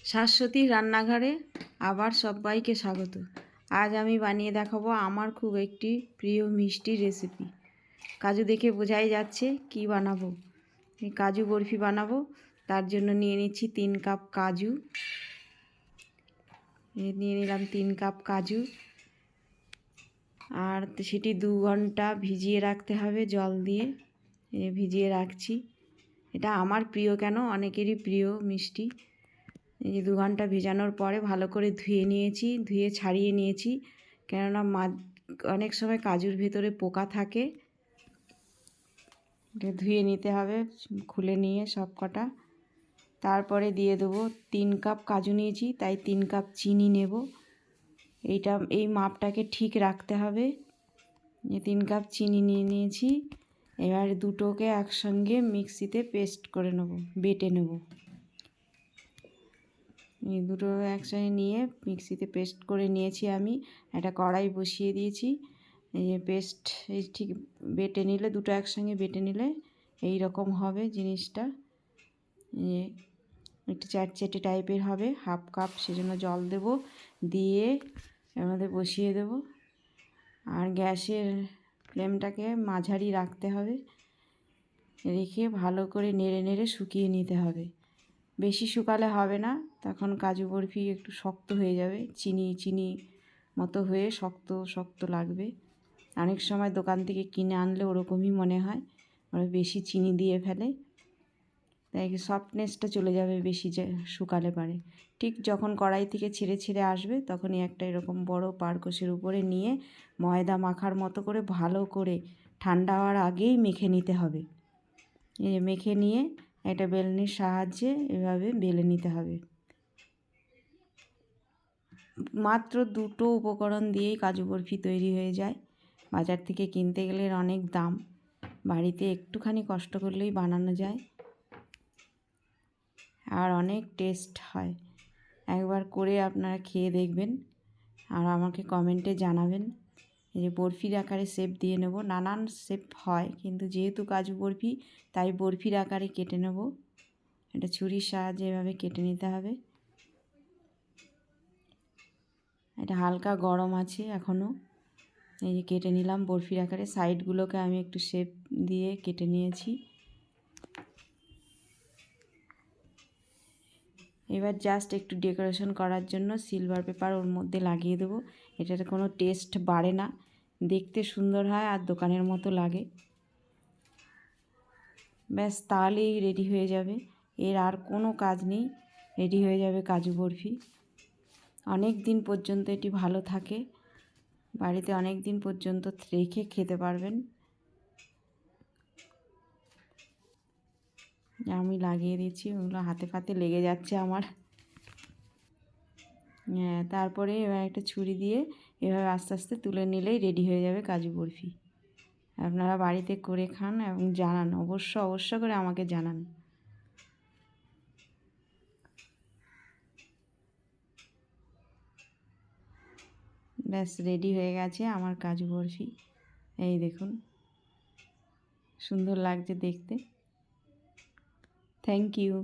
শাশ্বতীর রান্নাঘরে আবার সবাইকে স্বাগত। আজ আমি বানিয়ে দেখাবো আমার খুব একটি প্রিয় মিষ্টির রেসিপি। কাজু দেখে বোঝাই যাচ্ছে কি বানাবো। এই কাজু বরফি বানাবো। তার জন্য নিয়ে নিচ্ছি 3 কাপ কাজু। নিয়ে নিলাম 3 কাপ কাজু, আর সেটি 2 ঘন্টা ভিজিয়ে রাখতে হবে জল দিয়ে। ভিজিয়ে রাখছি। এটা আমার প্রিয় কেন, অনেকেরই প্রিয় মিষ্টি। এই যে 2 ঘন্টা ভেজানোর পরে ভালো করে ধুয়ে ছাড়িয়ে নিয়েছি, কেননা অনেক সময় কাজুর ভেতরে পোকা থাকে। এটা ধুয়ে নিতে হবে, খুলে নিয়ে সব কটা। তারপরে দিয়ে দেবো 3 কাপ কাজু নিয়েছি, তাই 3 কাপ চিনি নেব। এই মাপটাকে ঠিক রাখতে হবে। 3 কাপ চিনি নিয়ে নিয়েছি। এবার দুটোকে একসঙ্গে মিক্সিতে পেস্ট করে নেব, বেটে নেব। এই দুটো একসঙ্গে নিয়ে মিক্সিতে পেস্ট করে নিয়েছি। আমি একটা কড়াই বসিয়ে দিয়েছি। এই পেস্ট ঠিক বেটে নিলে, দুটো একসঙ্গে বেটে নিলে এই রকম হবে জিনিসটা। একটু চ্যাটচ্যাটে টাইপের হবে। 1/2 কাপ সেজন্য জল দেব, দিয়ে এর মধ্যে বসিয়ে দেব। আর গ্যাসের ফ্লেমটাকে মাঝারি রাখতে হবে, রেখে ভালো করে নেড়ে নেড়ে শুকিয়ে নিতে হবে। বেশি শুকালে হবে না, তখন কাজু বরফি একটু শক্ত হয়ে যাবে, চিনি মতো হয়ে শক্ত শক্ত লাগবে। অনেক সময় দোকান থেকে কিনে আনলে ওরকমই মনে হয়, ওরা বেশি চিনি দিয়ে ফেলে, তাই সফটনেসটা চলে যাবে বেশি শুকালে পারে। ঠিক যখন কড়াই থেকে ছেড়ে ছেড়ে আসবে, তখনই একটা এরকম বড় পারকোশের উপরে নিয়ে ময়দা মাখার মতো করে ভালো করে ঠান্ডা হওয়ার আগেই মেখে নিতে হবে। এই মেখে নিয়ে একটা বেলনির সাহায্যে এভাবে বেলে নিতে হবে। মাত্র 2টো উপকরণ দিয়েই কাজু বরফি তৈরি হয়ে যায়। বাজার থেকে কিনতে গেলে অনেক দাম, বাড়িতে একটুখানি কষ্ট করলেই বানানো যায়, আর অনেক টেস্ট হয়। একবার করে আপনারা খেয়ে দেখবেন আর আমাকে কমেন্টে জানাবেন। এই যে বরফির আকারে শেপ দিয়ে নেব, নানান শেপ হয়, কিন্তু যেহেতু কাজু বরফি তাই বরফির আকারে কেটে নেব। এটা ছুরির সাহায্যে এভাবে কেটে নিতে হবে। এটা হালকা গরম আছে এখনও। এই যে কেটে নিলাম বরফির আকারে। সাইডগুলোকে আমি একটু শেপ দিয়ে কেটে নিয়েছি। এবার জাস্ট একটু ডেকোরেশন করার জন্য সিলভার পেপার ওর মধ্যে লাগিয়ে দেবো। এটাতে কোনো টেস্ট বাড়ে না, দেখতে সুন্দর হয় আর দোকানের মতো লাগে। ব্যাস, তাহলেই রেডি হয়ে যাবে। এর আর কোনো কাজ নেই, রেডি হয়ে যাবে কাজু বরফি। অনেক দিন পর্যন্ত এটি ভালো থাকে, বাড়িতে অনেক দিন পর্যন্ত রেখে খেতে পারবেন। আমি লাগিয়ে দিচ্ছি, ওগুলো হাতে ফাতে লেগে যাচ্ছে আমার। হ্যাঁ, তারপরে এবার একটা ছুরি দিয়ে এভাবে আস্তে আস্তে তুলে নিলেই রেডি হয়ে যাবে কাজু বরফি। আপনারা বাড়িতে করে খান এবং জানান, অবশ্য করে আমাকে জানান। ব্যাস, রেডি হয়ে গেছে আমার কাজু বরফি। এই দেখুন, সুন্দর লাগছে দেখতে। Thank you.